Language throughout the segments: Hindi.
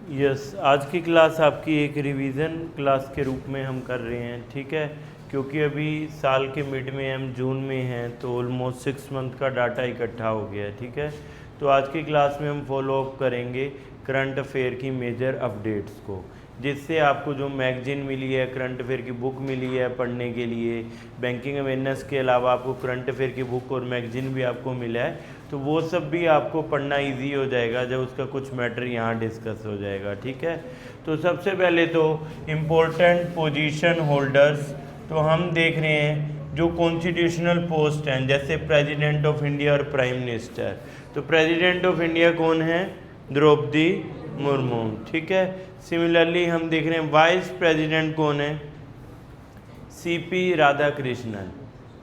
यस, आज की क्लास आपकी एक रिवीजन क्लास के रूप में हम कर रहे हैं, ठीक है। क्योंकि अभी साल के मिड में हम जून में हैं, तो ऑलमोस्ट 6 मंथ का डाटा इकट्ठा हो गया है, ठीक है। तो आज की क्लास में हम फॉलो अप करेंगे करंट अफेयर की मेजर अपडेट्स को, जिससे आपको जो मैगजीन मिली है, करंट अफेयर की बुक मिली है पढ़ने के लिए, बैंकिंग अवेयरनेस के अलावा आपको करंट अफेयर की बुक और मैगजीन भी आपको मिला है, तो वो सब भी आपको पढ़ना इजी हो जाएगा जब उसका कुछ मैटर यहाँ डिस्कस हो जाएगा, ठीक है। तो सबसे पहले तो इम्पोर्टेंट पोजीशन होल्डर्स, तो हम देख रहे हैं जो कॉन्स्टिट्यूशनल पोस्ट हैं, जैसे प्रेसिडेंट ऑफ इंडिया और प्राइम मिनिस्टर। तो प्रेसिडेंट ऑफ इंडिया कौन है? द्रौपदी मुर्मू, ठीक है। सिमिलरली हम देख रहे हैं वाइस प्रेसिडेंट कौन है? सीपी राधाकृष्णन,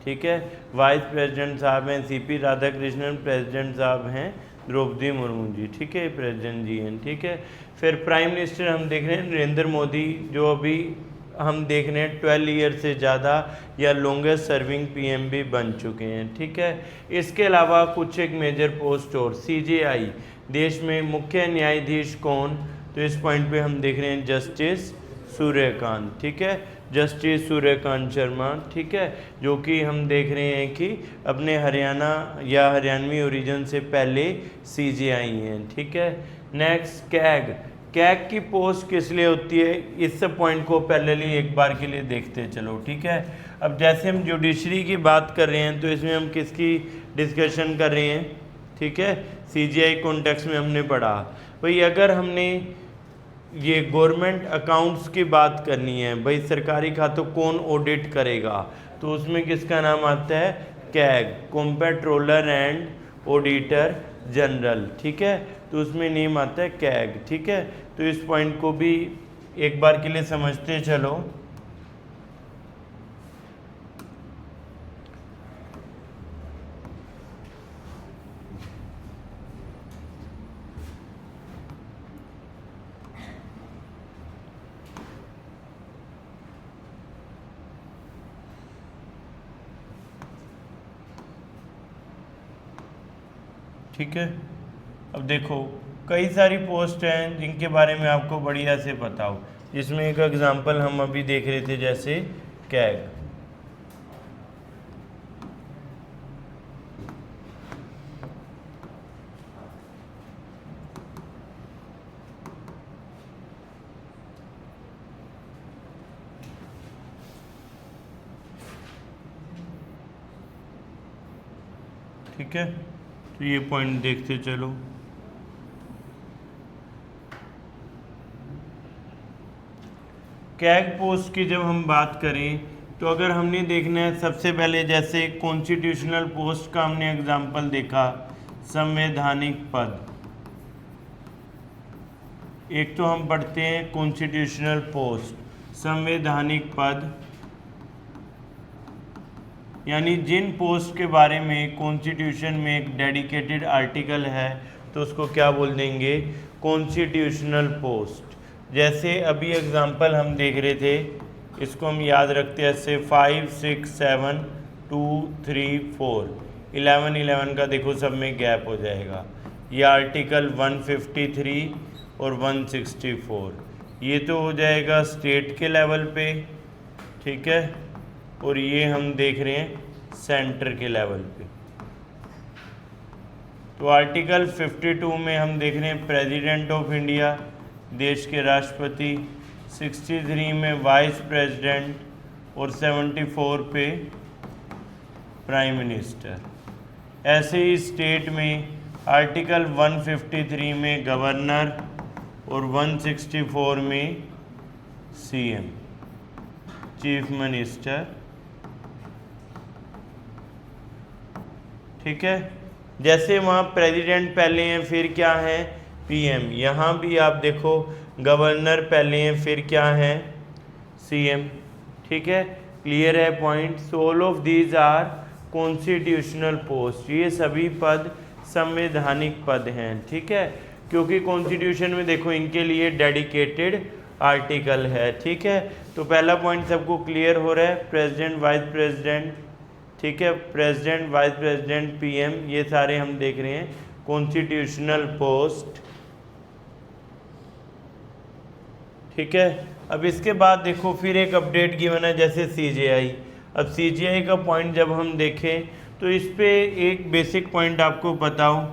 ठीक है। वाइस प्रेसिडेंट साहब हैं सीपी राधाकृष्णन, प्रेसिडेंट साहब हैं द्रौपदी मुर्मू जी, ठीक है, प्रेसिडेंट जी हैं, ठीक है। फिर प्राइम मिनिस्टर हम देख रहे हैं नरेंद्र मोदी, जो अभी हम देख रहे हैं 12 ईयर से ज़्यादा या लॉन्गेस्ट सर्विंग पीएम भी बन चुके हैं, ठीक है। इसके अलावा कुछ एक मेजर पोस्ट और सीजेआई, देश में मुख्य न्यायाधीश कौन? तो इस पॉइंट पे हम देख रहे हैं जस्टिस सूर्यकांत, ठीक है, जस्टिस सूर्यकांत शर्मा, ठीक है, जो कि हम देख रहे हैं कि अपने हरियाणा या हरियाणवी ओरिजिन से पहले सीजेआई हैं, ठीक है। नेक्स्ट कैग, कैग की पोस्ट किस लिए होती है? इस सब पॉइंट को पैरेलली एक बार के लिए देखते चलो, ठीक है। अब जैसे हम जुडिशरी की बात कर रहे हैं, तो इसमें हम किसकी डिस्कशन कर रहे हैं, ठीक है, सीजीआई कॉन्टेक्स्ट में हमने पढ़ा। भाई अगर हमने ये गवर्नमेंट अकाउंट्स की बात करनी है, भाई सरकारी खातों कौन ऑडिट करेगा, तो उसमें किसका नाम आता है? CAG, comptroller and auditor general, ठीक है। तो उसमें नेम आता है कैग, ठीक है। तो इस पॉइंट को भी एक बार के लिए समझते चलो। ठीक है, अब देखो कई सारी पोस्ट हैं जिनके बारे में आपको बढ़िया से पता हो, जिसमें एक एग्जांपल हम अभी देख रहे थे, जैसे कैग, ठीक है। तो ये पॉइंट देखते चलो। कैग पोस्ट की जब हम बात करें, तो अगर हमने देखना है सबसे पहले, जैसे कॉन्स्टिट्यूशनल पोस्ट का हमने एग्जांपल देखा, संवैधानिक पद। एक तो हम पढ़ते हैं कॉन्स्टिट्यूशनल पोस्ट, संवैधानिक पद, यानी जिन पोस्ट के बारे में कॉन्स्टिट्यूशन में एक डेडिकेटेड आर्टिकल है, तो उसको क्या बोल देंगे? Constitutional post. जैसे अभी एग्जांपल हम देख रहे थे, इसको हम याद रखते हैं ऐसे 5 6 7 2 3 4 11 11 का देखो सब में गैप हो जाएगा। ये आर्टिकल 153 और 164, ये तो हो जाएगा स्टेट के लेवल पे, ठीक है, और ये हम देख रहे हैं सेंटर के लेवल पे। तो आर्टिकल 52 में हम देख रहे हैं प्रेसिडेंट ऑफ इंडिया, देश के राष्ट्रपति, 63 में वाइस प्रेसिडेंट और 74 पे प्राइम मिनिस्टर। ऐसे ही स्टेट में आर्टिकल 153 में गवर्नर और 164 में सीएम, चीफ मिनिस्टर, ठीक है। जैसे वहाँ प्रेसिडेंट पहले हैं, फिर क्या है? पीएम। यहाँ भी आप देखो गवर्नर पहले हैं, फिर क्या है? सीएम, ठीक है। क्लियर है point? All of these are constitutional post, ये सभी पद संवैधानिक पद हैं, ठीक है, क्योंकि कॉन्स्टिट्यूशन में देखो इनके लिए डेडिकेटेड आर्टिकल है, ठीक है। तो पहला पॉइंट सबको क्लियर हो रहा है, प्रेसिडेंट, वाइस प्रेसिडेंट, ठीक है, प्रेसिडेंट, वाइस प्रेसिडेंट, पीएम, ये सारे हम देख रहे हैं कॉन्स्टिट्यूशनल पोस्ट। ठीक है। अब इसके बाद देखो फिर एक अपडेट गिवन है जैसे CGI। अब CGI का पॉइंट जब हम देखें तो इस पे एक बेसिक पॉइंट आपको बताऊं,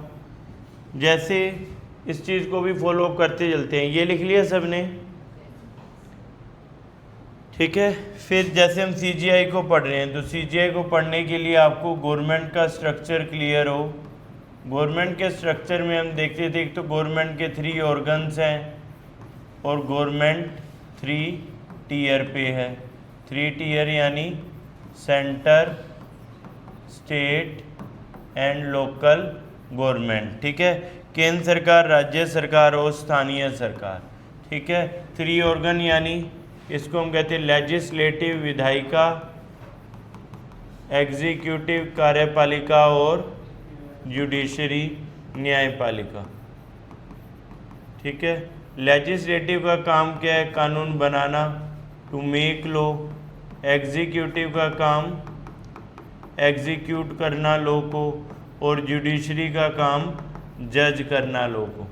जैसे इस चीज़ को भी फॉलो अप करते चलते हैं। ये लिख लिया सबने, ठीक है। फिर जैसे हम CGI को पढ़ रहे हैं तो CGI को पढ़ने के लिए आपको गवर्नमेंट का स्ट्रक्चर क्लियर हो। गवर्नमेंट के स्ट्रक्चर में हम देखते थे एक तो गवर्नमेंट के 3 ऑर्गन्स हैं और गवर्नमेंट 3 टीयर पे है। 3 टीयर यानी centre, state and local government, ठीक है। केंद्र सरकार, राज्य सरकार और स्थानीय सरकार, ठीक है। 3 ऑर्गन यानी इसको हम कहते हैं लेजिस्लेटिव विधायिका, एग्जीक्यूटिव कार्यपालिका और जुडिशरी न्यायपालिका, ठीक है। लेजिस्लेटिव का काम क्या है? कानून बनाना, टू मेक लॉ। एग्जीक्यूटिव का काम एग्जीक्यूट करना लॉ को, और जुडिशरी का काम जज करना लॉ को,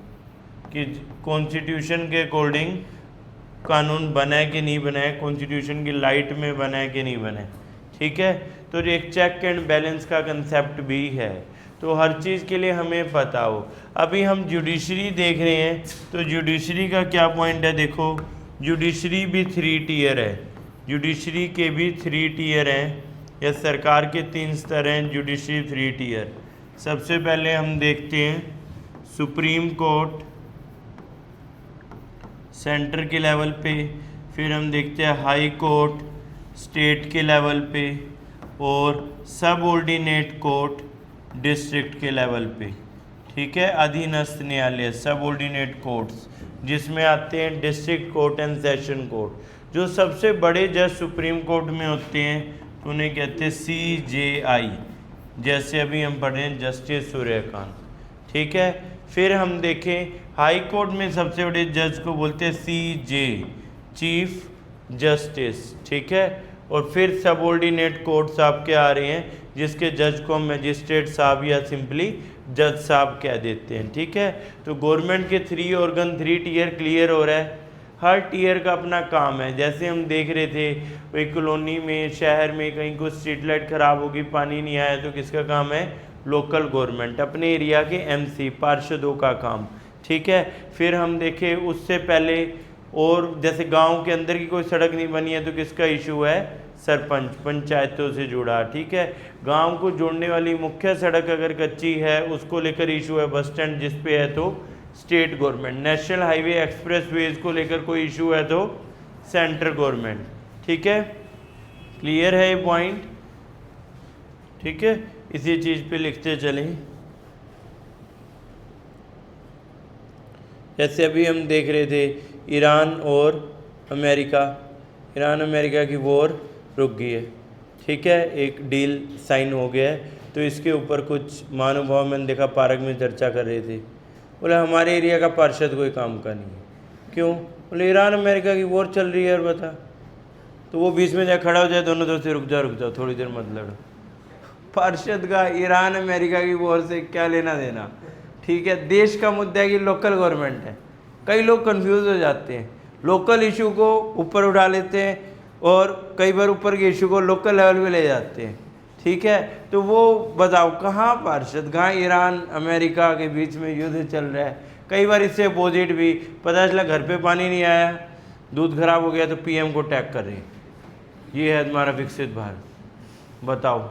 कि कॉन्स्टिट्यूशन के अकॉर्डिंग कानून बना है कि नहीं बना है, कॉन्स्टिट्यूशन की लाइट में बना है कि नहीं बना है, ठीक है। तो एक चेक एंड बैलेंस का कंसेप्ट भी है, तो हर चीज़ के लिए हमें पता हो। अभी हम जुडिशरी देख रहे हैं तो जुडिशरी का क्या पॉइंट है? देखो जुडिशरी भी 3 टीयर है, जुडिशरी के भी 3 टीयर हैं, या सरकार के 3 स्तर हैं, जुडिशरी 3 टीयर। सबसे पहले हम देखते हैं सुप्रीम कोर्ट सेंटर के लेवल पे, फिर हम देखते हैं हाई कोर्ट स्टेट के लेवल पे, और सब ऑर्डिनेट कोर्ट डिस्ट्रिक्ट के लेवल पे, ठीक है। अधीनस्थ न्यायालय सब ऑर्डिनेट कोर्ट्स, जिसमें आते हैं district court and session court. जो सबसे बड़े जज सुप्रीम कोर्ट में होते हैं तो उन्हें कहते हैं CJI, जैसे अभी हम पढ़ रहे हैं जस्टिस सूर्यकांत, ठीक है। फिर हम देखें हाई कोर्ट में सबसे बड़े जज को बोलते हैं CJ, चीफ जस्टिस, ठीक है। और फिर सबऑर्डिनेट कोर्ट्स आपके आ रहे हैं, जिसके जज को हम मजिस्ट्रेट साहब या सिंपली जज साहब कह देते हैं, ठीक है। तो गवर्नमेंट के 3 ऑर्गन 3 टीयर क्लियर हो रहा है। हर टीयर का अपना काम है। जैसे हम देख रहे थे कोई कॉलोनी में, शहर में कहीं कुछ स्ट्रीट लाइट ख़राब होगी, पानी नहीं आया, तो किसका काम है? लोकल गवर्नमेंट, अपने एरिया के MC पार्षदों का काम, ठीक है। फिर हम देखें उससे पहले, और जैसे गांव के अंदर की कोई सड़क नहीं बनी है तो किसका इशू है? सरपंच, पंचायतों से जुड़ा, ठीक है। गांव को जोड़ने वाली मुख्य सड़क अगर कच्ची है उसको लेकर इशू है बस स्टैंड जिस पे है तो state government. National highway expressways को लेकर कोई इशू है तो सेंट्रल गवर्नमेंट, ठीक है। क्लियर है ये पॉइंट? ठीक है, इसी चीज़ पे लिखते चलें। जैसे अभी हम देख रहे थे ईरान और अमेरिका, ईरान अमेरिका की वॉर रुक गई है, ठीक है, एक डील साइन हो गया है। तो इसके ऊपर कुछ महानुभाव मैंने देखा पार्क में चर्चा कर रहे थे, बोले हमारे एरिया का पार्षद कोई काम का नहीं है। क्यों? बोले ईरान अमेरिका की वॉर चल रही है और बता, तो वो बीच में जाए खड़ा हो जाए, दोनों तरफ से रुक जाओ थोड़ी देर मत लड़ो। पार्षद का ईरान अमेरिका की वॉर से क्या लेना देना, ठीक है। देश का मुद्दा है कि लोकल गवर्नमेंट है। कई लोग कंफ्यूज हो जाते हैं, लोकल इशू को ऊपर उठा लेते हैं और कई बार ऊपर के इशू को लोकल लेवल पे ले जाते हैं, ठीक है। तो वो बताओ कहाँ पार्षद, कहाँ ईरान अमेरिका के बीच में युद्ध चल रहा है। कई बार इससे अपोजिट भी पता चला, घर पे पानी नहीं आया, दूध खराब हो गया तो PM को टैग कर रहे हैं, ये है हमारा विकसित भारत। बताओ,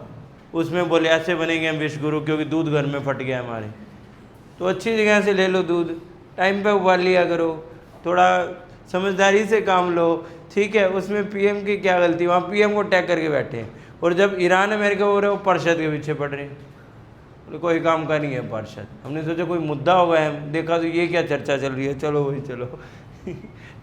उसमें बोले ऐसे बनेंगे हम विश्व गुरु क्योंकि दूध घर में फट गया हमारे। तो अच्छी जगह से ले लो दूध, टाइम पे उबाल लिया करो, थोड़ा समझदारी से काम लो, ठीक है। उसमें PM की क्या गलती, वहाँ PM को टैग करके बैठे हैं। और जब ईरान अमेरिका हो रहे हो पार्षद के पीछे पड़ रहे हैं, बोले कोई काम का नहीं है पार्षद। हमने सोचा कोई मुद्दा होगा, हम देखा तो ये क्या चर्चा चल रही है, चलो वही चलो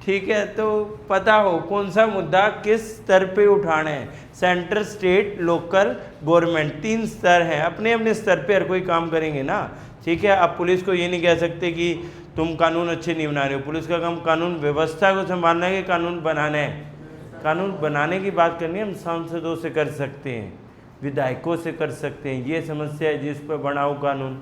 ठीक है। तो पता हो कौन सा मुद्दा किस स्तर पे उठाना है। सेंटर, स्टेट, लोकल गवर्नमेंट, 3 स्तर हैं, अपने अपने स्तर पे हर कोई काम करेंगे ना, ठीक है। आप पुलिस को ये नहीं कह सकते कि तुम कानून अच्छे नहीं बना रहे हो। पुलिस का काम कानून व्यवस्था को संभालना है कि कानून बनाना है। कानून बनाने की बात करनी है, हम सांसदों से कर सकते हैं, विधायकों से कर सकते हैं, ये समस्या है जिस पर बनाओ कानून,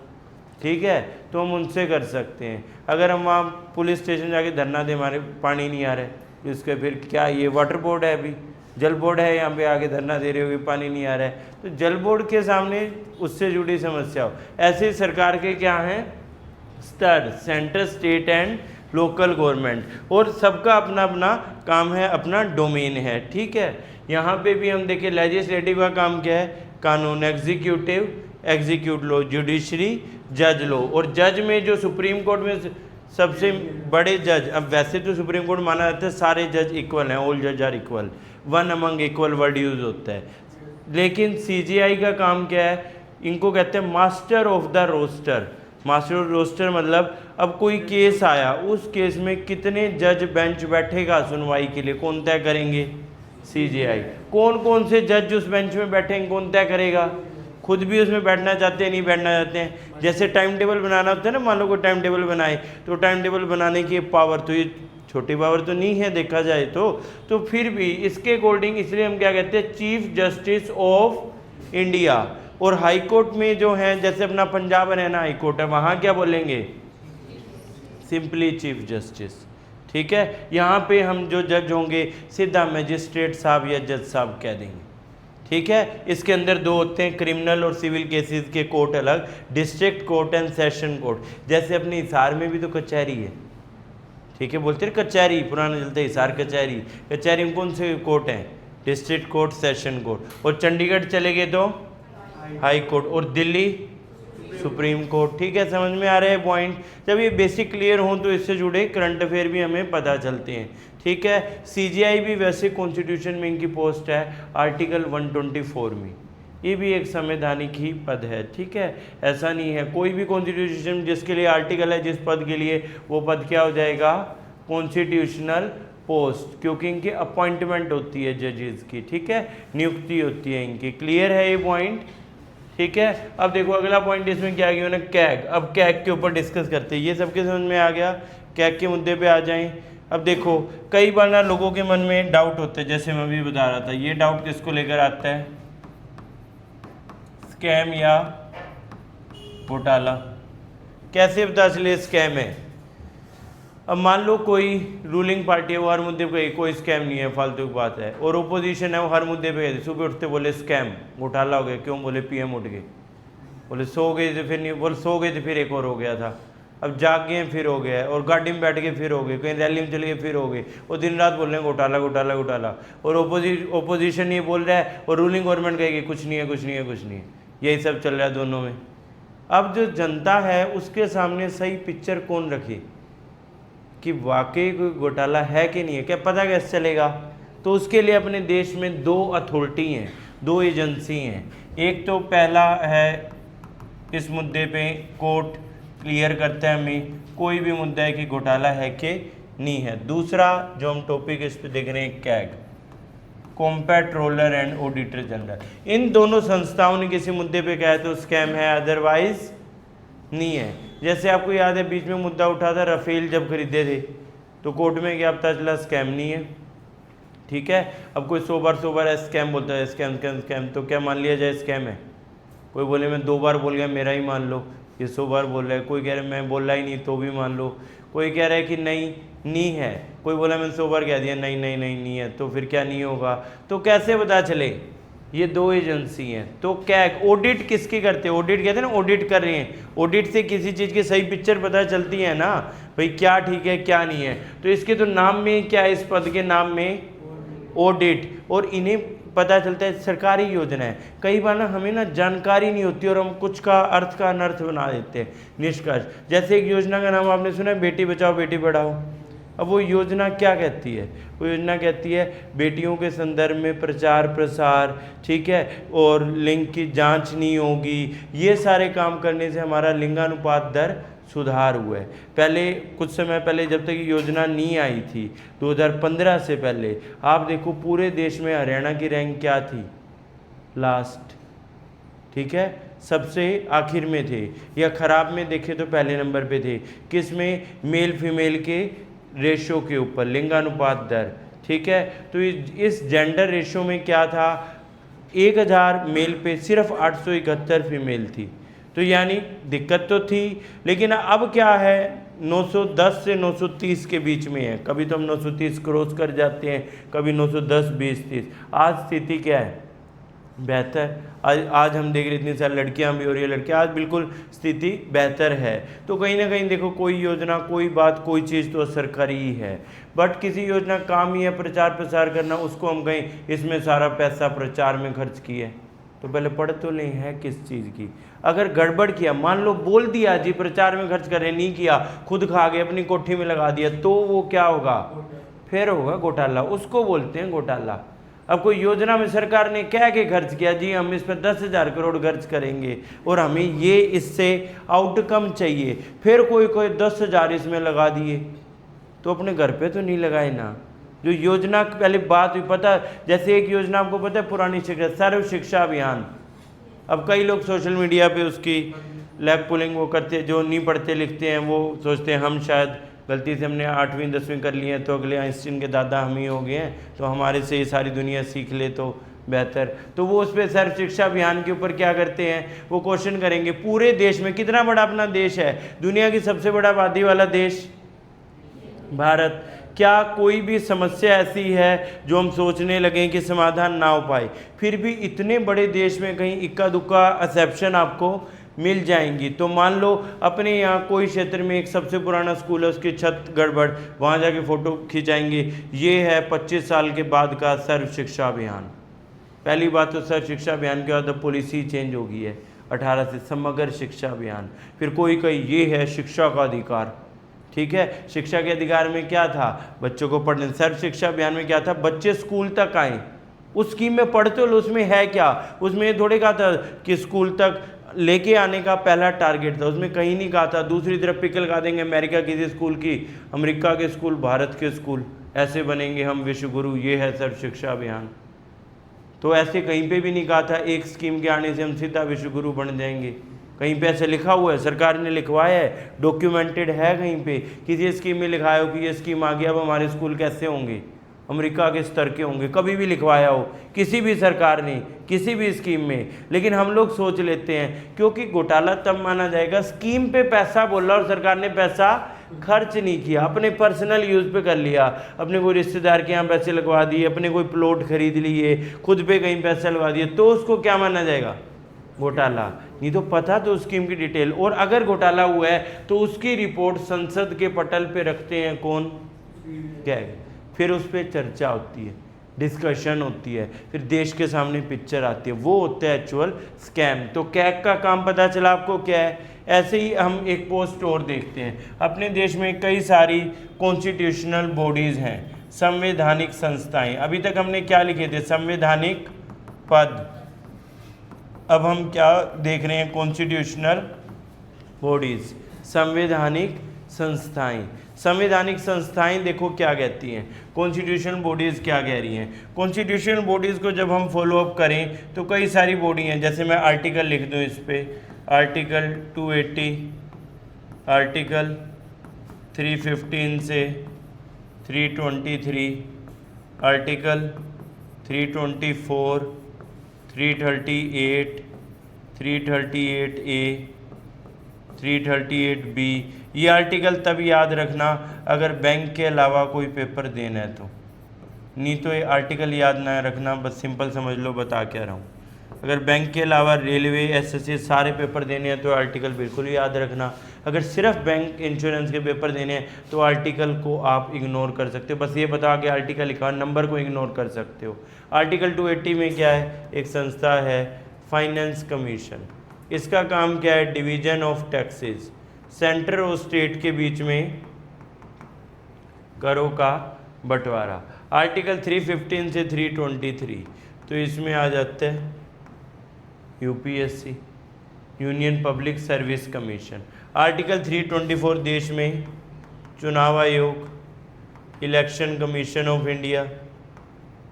ठीक है, तो हम उनसे कर सकते हैं। अगर हम वहाँ पुलिस स्टेशन जाके धरना दे हमारे पानी नहीं आ रहा है, इसके फिर क्या, ये वाटर बोर्ड है, अभी जल बोर्ड है, यहाँ पे आके धरना दे रहे हो कि पानी नहीं आ रहा है, तो जल बोर्ड के सामने उससे जुड़ी समस्या हो। ऐसे ही सरकार के क्या हैं स्तर, centre, state and local government, और सबका अपना अपना काम है, अपना डोमेन है, ठीक है। यहाँ पे भी हम देखें लेजिस्लेटिव का काम क्या है, कानून, एग्जीक्यूटिव एग्जीक्यूट लो, जुडिशरी जज लो, और जज में जो सुप्रीम कोर्ट में सबसे बड़े जज, अब वैसे तो सुप्रीम कोर्ट माना जाता है सारे जज इक्वल हैं, ऑल जज are equal, one among equal word use होता है, लेकिन सीजीआई का काम क्या है, इनको कहते हैं master of the roster. Master of roster मतलब अब कोई केस आया, उस केस में कितने जज बेंच बैठेगा सुनवाई के लिए, कौन तय करेंगे, सीजीआई। कौन कौन से जज उस बेंच में बैठेंगे, कौन तय करेगा, खुद भी उसमें बैठना चाहते हैं, नहीं बैठना चाहते हैं। जैसे टाइम टेबल बनाना होता है ना, मान लो कोई टाइम टेबल बनाए, तो टाइम टेबल बनाने की पावर तो ये छोटी पावर तो नहीं है देखा जाए तो फिर भी इसके अकॉर्डिंग, इसलिए हम क्या कहते हैं चीफ जस्टिस ऑफ इंडिया। और हाई कोर्ट में जो है, जैसे अपना पंजाब हरियाणा हाई कोर्ट है, वहाँ क्या बोलेंगे, सिंपली चीफ जस्टिस, ठीक है। यहाँ पे हम जो जज होंगे सीधा मैजिस्ट्रेट साहब या जज साहब कह देंगे, ठीक है। इसके अंदर दो होते हैं, क्रिमिनल और सिविल केसेस के कोर्ट अलग, district court and session court. जैसे अपने हिसार में भी तो कचहरी है, ठीक है, बोलते हैं कचहरी, पुराना चलता है हिसार कचहरी। कचहरी में कौन से कोर्ट हैं, डिस्ट्रिक्ट कोर्ट, सेशन कोर्ट। और चंडीगढ़ चले गए तो हाई कोर्ट, और दिल्ली सुप्रीम कोर्ट, ठीक है। समझ में आ रहे हैं पॉइंट। जब ये बेसिक क्लियर हों तो इससे जुड़े करंट अफेयर भी हमें पता चलते हैं, ठीक है। सीजीआई भी वैसे कॉन्स्टिट्यूशन में इनकी पोस्ट है आर्टिकल 124 में, ये भी एक संवैधानिक ही पद है, ठीक है। ऐसा नहीं है कोई भी कॉन्स्टिट्यूशन जिसके लिए आर्टिकल है जिस पद के लिए, वो पद क्या हो जाएगा, कॉन्स्टिट्यूशनल पोस्ट, क्योंकि इनकी अपॉइंटमेंट होती है जजेस की, ठीक है, नियुक्ति होती है इनकी। क्लियर है ये पॉइंट, ठीक है। अब देखो अगला पॉइंट इसमें क्या गया ना, कैग। अब कैग के ऊपर डिस्कस करते हैं, ये सबके समझ में आ गया। कैग के मुद्दे पे आ जाएं। अब देखो कई बार ना लोगों के मन में डाउट होते हैं, जैसे मैं भी बता रहा था, ये डाउट किसको लेकर आता है, स्कैम या घोटाला, कैसे पता चले स्कैम है। अब मान लो कोई रूलिंग पार्टी है, वो हर मुद्दे पे कोई स्कैम नहीं है, फालतू की बात है, और ओपोजिशन है वो हर मुद्दे पे सुबह उठते बोले स्कैम घोटाला हो गया, क्यों, बोले पीएम उठ गए, बोले सो गए थे फिर नहीं, बोले सो गए थे फिर एक और हो गया था, अब जाग गए फिर हो गया, और गाड़ी में बैठ के फिर हो गए, कहीं रैली में चले गए फिर हो गए, और दिन रात बोल रहे हैं घोटाला घोटाला घोटाला, और ओपोजिशन ये बोल रहा है और रूलिंग गवर्नमेंट कहेगी कुछ नहीं है कुछ नहीं है कुछ नहीं है, यही सब चल रहा है दोनों में। अब जो जनता है उसके सामने सही पिक्चर कौन रखे कि वाकई कोई घोटाला है कि नहीं है, क्या पता कैसे चलेगा। तो उसके लिए अपने देश में दो अथॉरिटी हैं, दो एजेंसी हैं। एक तो पहला है इस मुद्दे पे कोर्ट क्लियर करता है हमें कोई भी मुद्दा है कि घोटाला है कि नहीं है। दूसरा जो हम टॉपिक इस पे देख रहे हैं कैग, कॉम्पेट्रोलर एंड ऑडिटर जनरल। इन दोनों संस्थाओं ने किसी मुद्दे पे कहा तो स्कैम है, अदरवाइज नहीं है। जैसे आपको याद है बीच में मुद्दा उठा था राफेल जब खरीदे थे, तो कोर्ट में क्या पता चला स्कैम नहीं है, ठीक है। अब कोई 100 बार स्कैम बोलता है, स्कैम स्कैम स्कैम, तो क्या मान लिया जाए स्कैम है। कोई बोले मैं 2 बार बोल गया मेरा ही मान लो, ये 100 बार बोल रहा है। कोई कह रहा है मैं बोल रहा ही नहीं तो भी मान लो। कोई कह रहा है कि नहीं है, कोई बोला मैंने 100 बार कह दिया नहीं है, तो फिर क्या नहीं होगा। तो कैसे पता चले, ये दो एजेंसी हैं। तो क्या ऑडिट किसकी करते हैं, ऑडिट कहते हैं ना, ऑडिट कर रहे हैं, ऑडिट से किसी चीज़ की सही पिक्चर पता चलती है ना भाई, क्या ठीक है क्या नहीं है। तो इसके तो नाम में क्या है, इस पद के नाम में ऑडिट, और इन्हें पता चलता है सरकारी योजना है। कई बार ना हमें ना जानकारी नहीं होती और हम कुछ का अर्थ का अनर्थ बना देते हैं। निष्कर्ष, जैसे एक योजना का नाम आपने सुना है बेटी बचाओ बेटी पढ़ाओ। अब वो योजना क्या कहती है, वो योजना कहती है बेटियों के संदर्भ में प्रचार प्रसार, ठीक है, और लिंग की जांच नहीं होगी। ये सारे काम करने से हमारा लिंगानुपात दर सुधार हुआ है। पहले कुछ समय पहले जब तक ये योजना नहीं आई थी 2015 से पहले, आप देखो पूरे देश में हरियाणा की रैंक क्या थी, लास्ट, ठीक है, सबसे आखिर में थे, या खराब में देखे तो पहले नंबर पे थे। किस में, मेल फीमेल के रेशो के ऊपर, लिंगानुपात दर, ठीक है। तो इस जेंडर रेशो में क्या था, 1000 मेल पे सिर्फ 871 फीमेल थी। तो यानी दिक्कत तो थी, लेकिन अब क्या है 910 से 930 के बीच में है। कभी तो हम 930 क्रॉस कर जाते हैं, कभी 910, 20, 30। आज स्थिति क्या है? बेहतर। आज हम देख रहे इतनी सारी लड़कियां भी हो रही है, लड़कियां, आज बिल्कुल स्थिति बेहतर है। तो कहीं ना कहीं देखो, कोई योजना, कोई बात, कोई चीज़ तो असर करी ही है। बट किसी योजना काम ही है प्रचार प्रसार करना, उसको हम कहीं इसमें सारा पैसा प्रचार में खर्च किया, तो पहले पढ़ तो नहीं है किस चीज़ की। अगर गड़बड़ किया, मान लो बोल दिया जी प्रचार में खर्च करें, नहीं किया, खुद खा गए, अपनी कोठी में लगा दिया, तो वो क्या होगा? फिर होगा घोटाला, उसको बोलते हैं घोटाला। अब कोई योजना में सरकार ने कह के खर्च किया, जी हम इस पर 10,000 करोड़ खर्च करेंगे और हमें ये इससे आउटकम चाहिए, फिर कोई 10,000 इसमें लगा दिए, तो अपने घर पे तो नहीं लगाए ना। जो योजना पहले बात हुई, पता, जैसे एक योजना आपको पता है पुरानी शिक्षा, सर्व शिक्षा अभियान। अब कई लोग सोशल मीडिया पे उसकी लैग पुलिंग वो करते, जो नहीं पढ़ते लिखते हैं, वो सोचते हैं हम शायद गलती से हमने 8वीं 10वीं कर ली है तो अगले आइंस्टीन के दादा हम ही हो गए हैं, तो हमारे से ये सारी दुनिया सीख ले तो बेहतर। तो वो उस पर सर्व शिक्षा अभियान के ऊपर क्या करते हैं, वो क्वेश्चन करेंगे पूरे देश में कितना बड़ा अपना देश है, दुनिया की सबसे बड़ा आबादी वाला देश भारत, क्या कोई भी समस्या ऐसी है जो हम सोचने लगें कि समाधान ना हो पाए? फिर भी इतने बड़े देश में कहीं इक्का दुक्का एक्सेप्शन आपको मिल जाएंगी। तो मान लो अपने यहाँ कोई क्षेत्र में एक सबसे पुराना स्कूल है, उसकी छत गड़बड़, वहाँ जाके फ़ोटो खिंचाएंगे, ये है 25 साल के बाद का सर्व शिक्षा अभियान। पहली बात तो सर्व शिक्षा अभियान के बाद अब पॉलिसी चेंज हो गई है 18 से, समग्र शिक्षा अभियान। फिर कोई ये है शिक्षा का अधिकार, ठीक है, शिक्षा के अधिकार में क्या था? बच्चों को पढ़ने। सर्व शिक्षा अभियान में क्या था? बच्चे स्कूल तक आए। उस स्कीम में पढ़ते लो, उसमें है क्या? उसमें ये थोड़े कहा था कि स्कूल तक लेके आने का पहला टारगेट था, उसमें कहीं नहीं कहा था दूसरी तरफ पिक लगा देंगे अमेरिका किसी स्कूल की, अमेरिका के स्कूल, भारत के स्कूल, ऐसे बनेंगे हम विश्व गुरु। ये है सर्व शिक्षा अभियान। तो ऐसे कहीं पे भी नहीं कहा था एक स्कीम के आने से हम सीधा विश्व गुरु बन जाएंगे। कहीं पे ऐसे लिखा हुआ है, सरकार ने लिखवाया है, डॉक्यूमेंटेड है, कहीं पे किसी स्कीम में लिखाया हो कि ये स्कीम आ गया, अब हमारे स्कूल कैसे होंगे, अमेरिका के स्तर के होंगे, कभी भी लिखवाया हो किसी भी सरकार ने किसी भी स्कीम में। लेकिन हम लोग सोच लेते हैं, क्योंकि घोटाला तब माना जाएगा स्कीम पे पैसा बोला और सरकार ने पैसा खर्च नहीं किया, अपने पर्सनल यूज़ पे कर लिया, अपने कोई रिश्तेदार के यहाँ पैसे लगवा दिए, अपने कोई प्लॉट खरीद लिए, खुद पे कहीं पैसा लगवा दिए, तो उसको क्या माना जाएगा? घोटाला। नहीं तो पता तो स्कीम की डिटेल, और अगर घोटाला हुआ है तो उसकी रिपोर्ट संसद के पटल पे रखते हैं कौन? कैग। फिर उस पर चर्चा होती है, डिस्कशन होती है, फिर देश के सामने पिक्चर आती है, वो होता है एक्चुअल स्कैम। तो कैग का काम पता चला आपको क्या है? ऐसे ही हम एक पोस्ट और देखते हैं, अपने देश में कई सारी कॉन्स्टिट्यूशनल बॉडीज़ हैं, संवैधानिक संस्थाएं। अभी तक हमने क्या लिखे थे? संवैधानिक पद। अब हम क्या देख रहे हैं? कॉन्स्टिट्यूशनल बॉडीज, संवैधानिक संस्थाएं। संवैधानिक संस्थाएं देखो क्या कहती हैं, कॉन्स्टिट्यूशनल बॉडीज़ क्या कह रही हैं। कॉन्स्टिट्यूशनल बॉडीज़ को जब हम फॉलो अप करें तो कई सारी बॉडी हैं, जैसे मैं आर्टिकल लिख दूं इस पे, आर्टिकल 280, आर्टिकल 315 से 323, आर्टिकल 324, 338, 338A, 338B। ये आर्टिकल तब याद रखना अगर बैंक के अलावा कोई पेपर देना है तो, नहीं तो ये आर्टिकल याद ना रखना, बस सिंपल समझ लो बता क्या रहा हूँ। अगर बैंक के अलावा रेलवे, एसएससी सारे पेपर देने हैं तो आर्टिकल बिल्कुल याद रखना। अगर सिर्फ बैंक इंश्योरेंस के पेपर देने हैं तो आर्टिकल को आप इग्नोर कर सकते हो, बस ये बता के आर्टिकल लिखा, नंबर को इग्नोर कर सकते हो। आर्टिकल 280 में क्या है? एक संस्था है फाइनेंस कमीशन, इसका काम क्या है? डिवीजन ऑफ टैक्सेस, सेंटर और स्टेट के बीच में करों का बंटवारा। आर्टिकल 315 से 323 तो इसमें आ जाता है UPSC, union public service commission. Article 324 देश में चुनाव आयोग, election commission of India.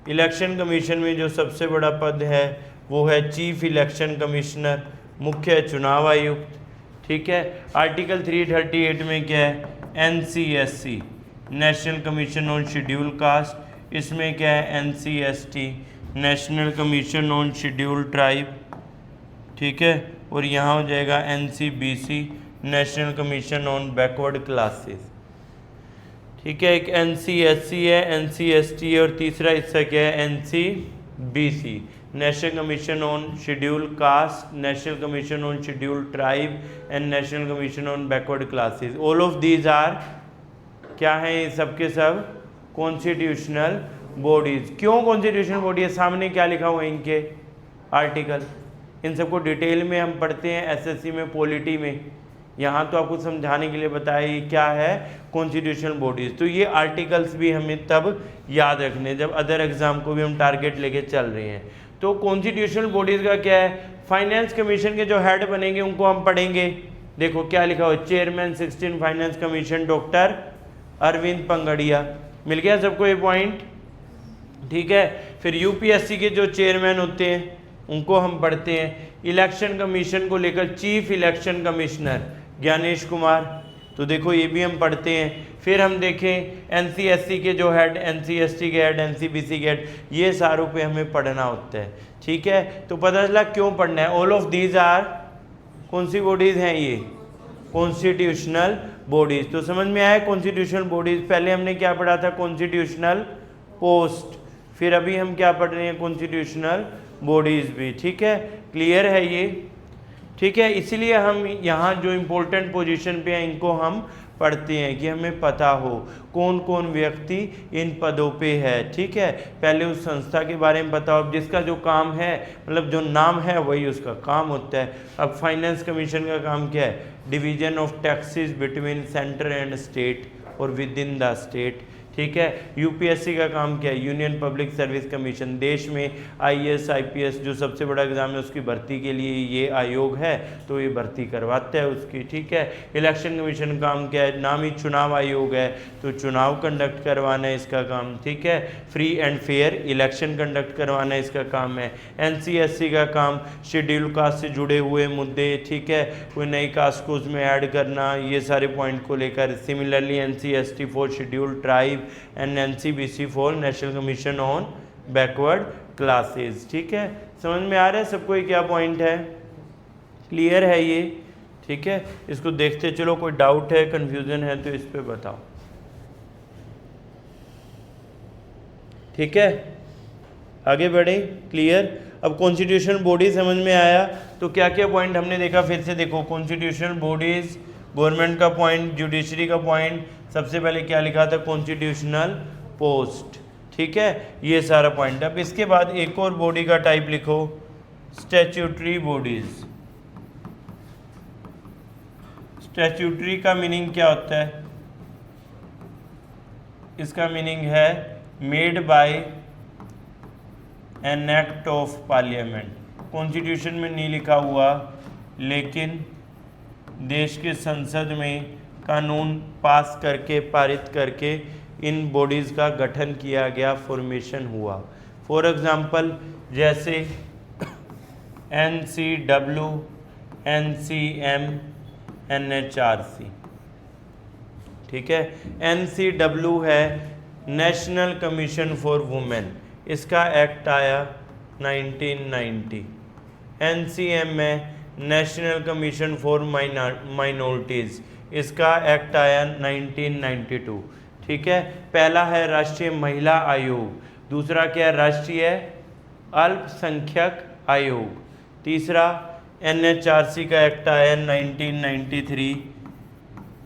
Election commission में जो सबसे बड़ा पद है वो है चीफ इलेक्शन कमिश्नर, मुख्य चुनाव आयुक्त, ठीक है। आर्टिकल 338 में क्या है? NCSC, national commission on schedule cast, इसमें क्या है? Ancestry, national commission on schedule tribe, ठीक है। और यहाँ हो जाएगा NCBC, national commission on backward classes. ठीक है, एक NCSC है, NCST है, और तीसरा हिस्सा क्या है, NCBC, national commission on schedule caste, national commission on schedule tribe and national commission on backward classes. All of these are क्या है, ये सब के सब कॉन्स्टिट्यूशनल बॉडीज। क्यों कॉन्स्टिट्यूशनल बॉडी है, सामने क्या लिखा हुआ है इनके आर्टिकल, इन सबको डिटेल में हम पढ़ते हैं SSC में, पॉलिटी में। यहाँ तो आपको समझाने के लिए बताया ये क्या है, कॉन्स्टिट्यूशनल बॉडीज। तो ये आर्टिकल्स भी हमें तब याद रखने जब अदर एग्जाम को भी हम टारगेट लेके चल रहे हैं। तो कॉन्स्टिट्यूशनल बॉडीज का क्या है, फाइनेंस कमीशन के जो हेड बनेंगे उनको हम पढ़ेंगे। देखो क्या लिखा हुआ है, chairman 16 finance commission doctor Arvind Panagariya. मिल गया सबको ये पॉइंट, ठीक है। फिर UPSC के जो चेयरमैन होते हैं उनको हम पढ़ते हैं। इलेक्शन कमीशन को लेकर chief election commissioner Gyanesh Kumar, तो देखो ये भी हम पढ़ते हैं। फिर हम देखें NCSC के जो हेड, NCST के हेड, NCBC के हेड, ये सारों पे हमें पढ़ना होता है, ठीक है। तो पता चला क्यों पढ़ना है। ऑल ऑफ दीज आर कौन सी बॉडीज हैं, ये कॉन्स्टिट्यूशनल बॉडीज। तो समझ में आया कॉन्स्टिट्यूशनल बॉडीज। पहले हमने क्या पढ़ा था, कॉन्स्टिट्यूशनल पोस्ट, फिर अभी हम क्या पढ़ रहे हैं, कॉन्स्टिट्यूशनल बॉडीज भी, ठीक है। क्लियर है ये, ठीक है। इसलिए हम यहाँ जो इम्पोर्टेंट पोजीशन पे हैं इनको हम पढ़ते हैं कि हमें पता हो कौन कौन व्यक्ति इन पदों पे है, ठीक है। पहले उस संस्था के बारे में बताओ, जिसका जो काम है, मतलब जो नाम है वही उसका काम होता है। अब फाइनेंस कमीशन का काम क्या है, division of taxes between centre and state और विद इन द स्टेट, ठीक है। UPSC का काम क्या है, यूनियन पब्लिक सर्विस कमीशन, देश में IAS IPS जो सबसे बड़ा एग्जाम है उसकी भर्ती के लिए ये आयोग है, तो ये भर्ती करवाता है उसकी, ठीक है। इलेक्शन कमीशन का काम क्या है, नाम ही चुनाव आयोग है, तो चुनाव कंडक्ट करवाना है इसका काम, ठीक है। Free and fair election conduct करवाना इसका काम है। NCSC का काम शेड्यूल कास्ट से जुड़े हुए मुद्दे, ठीक है, कोई नई कास्ट को उसमें ऐड करना, ये सारे पॉइंट को लेकर। Similarly NCST for schedule tribe and NCBC for national commission on backward classes, ठीक है। समझ में आ रहा है सबको ये क्या पॉइंट है, क्लियर है ये, ठीक है। इसको देखते चलो, कोई डाउट है, कंफ्यूजन है तो इस पे बताओ, ठीक है। आगे बढ़े, क्लियर। अब कॉन्स्टिट्यूशनल बॉडी समझ में आया, तो क्या क्या पॉइंट हमने देखा, फिर से देखो। कॉन्स्टिट्यूशनल बॉडीज, गवर्नमेंट का पॉइंट, जुडिशरी का पॉइंट, सबसे पहले क्या लिखा था, कॉन्स्टिट्यूशनल पोस्ट, ठीक है, ये सारा पॉइंट। अब इसके बाद एक और बॉडी का टाइप लिखो, स्टैट्यूटरी बॉडीज। स्टैट्यूटरी का मीनिंग क्या होता है, इसका मीनिंग है made by an act of parliament. Constitution में नहीं लिखा हुआ, लेकिन देश के संसद में कानून पास करके, पारित करके इन बॉडीज़ का गठन किया गया, फॉर्मेशन हुआ। फॉर एग्जांपल जैसे NCW, NCM, NHRC, ठीक है। NCW है नेशनल कमीशन फॉर वुमेन, इसका एक्ट आया 1990। NCM में नेशनल कमीशन फॉर माइनॉरिटीज़, इसका एक्ट आया 1992, ठीक है। पहला है राष्ट्रीय महिला आयोग, दूसरा क्या है, राष्ट्रीय अल्पसंख्यक आयोग, तीसरा NHRC का एक्ट आया 1993,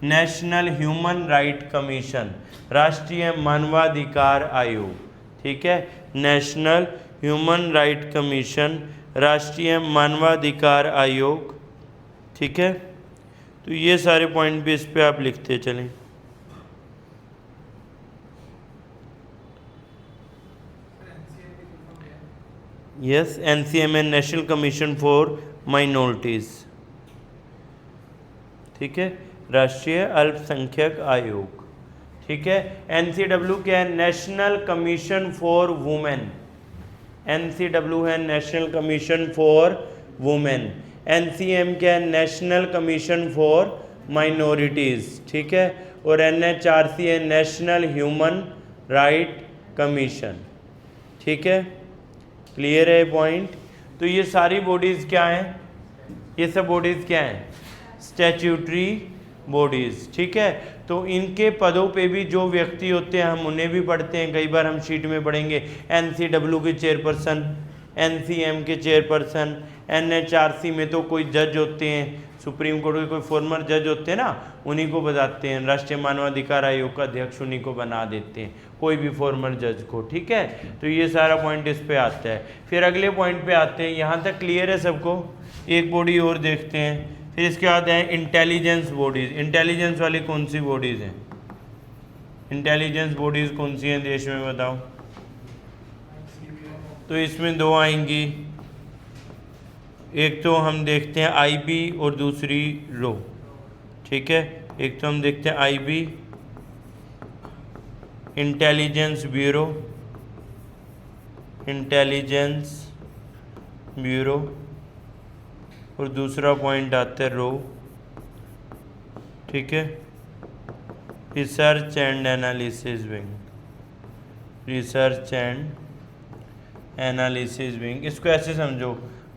नेशनल ह्यूमन राइट कमीशन, राष्ट्रीय मानवाधिकार आयोग, ठीक है। नेशनल ह्यूमन राइट कमीशन, राष्ट्रीय मानवाधिकार आयोग, ठीक है। तो ये सारे पॉइंट भी इस पे आप लिखते चलें। यस, NCM है नेशनल कमीशन फॉर माइनॉरिटीज, ठीक है, राष्ट्रीय अल्पसंख्यक आयोग, ठीक है। NCW क्या है, national commission for women, NCW है national commission for women. NCM क्या है, नेशनल कमीशन फॉर माइनॉरिटीज़, ठीक है। और NHRC है नेशनल ह्यूमन राइट कमीशन, ठीक है। क्लियर है पॉइंट। तो ये सारी बॉडीज़ क्या हैं, ये सब बॉडीज़ क्या हैं? स्टैट्यूटरी बॉडीज़, ठीक है। तो इनके पदों पे भी जो व्यक्ति होते हैं हम उन्हें भी पढ़ते हैं, कई बार हम शीट में पढ़ेंगे NCW के चेयरपर्सन, NCM के चेयरपर्सन, NHRC में तो कोई जज होते हैं, सुप्रीम कोर्ट के कोई फॉर्मर जज होते हैं ना, उन्हीं को बताते हैं। राष्ट्रीय मानवाधिकार आयोग का अध्यक्ष उन्हीं को बना देते हैं, कोई भी फॉर्मर जज को, ठीक है। तो ये सारा पॉइंट इस पे आता है। फिर अगले पॉइंट पे आते हैं, यहाँ तक क्लियर है सबको? एक बॉडी और देखते हैं। फिर इसके बाद है इंटेलिजेंस बॉडीज। इंटेलिजेंस वाली कौन सी बॉडीज हैं? इंटेलिजेंस बॉडीज कौन सी हैं देश में, बताओ? तो इसमें दो आएंगी, एक तो हम देखते हैं IB और दूसरी रो, ठीक है। एक तो हम देखते हैं IB, intelligence bureau, intelligence bureau, और दूसरा पॉइंट आता है रो, ठीक है, research and analysis wing, research and analysis wing. इसको ऐसे समझो,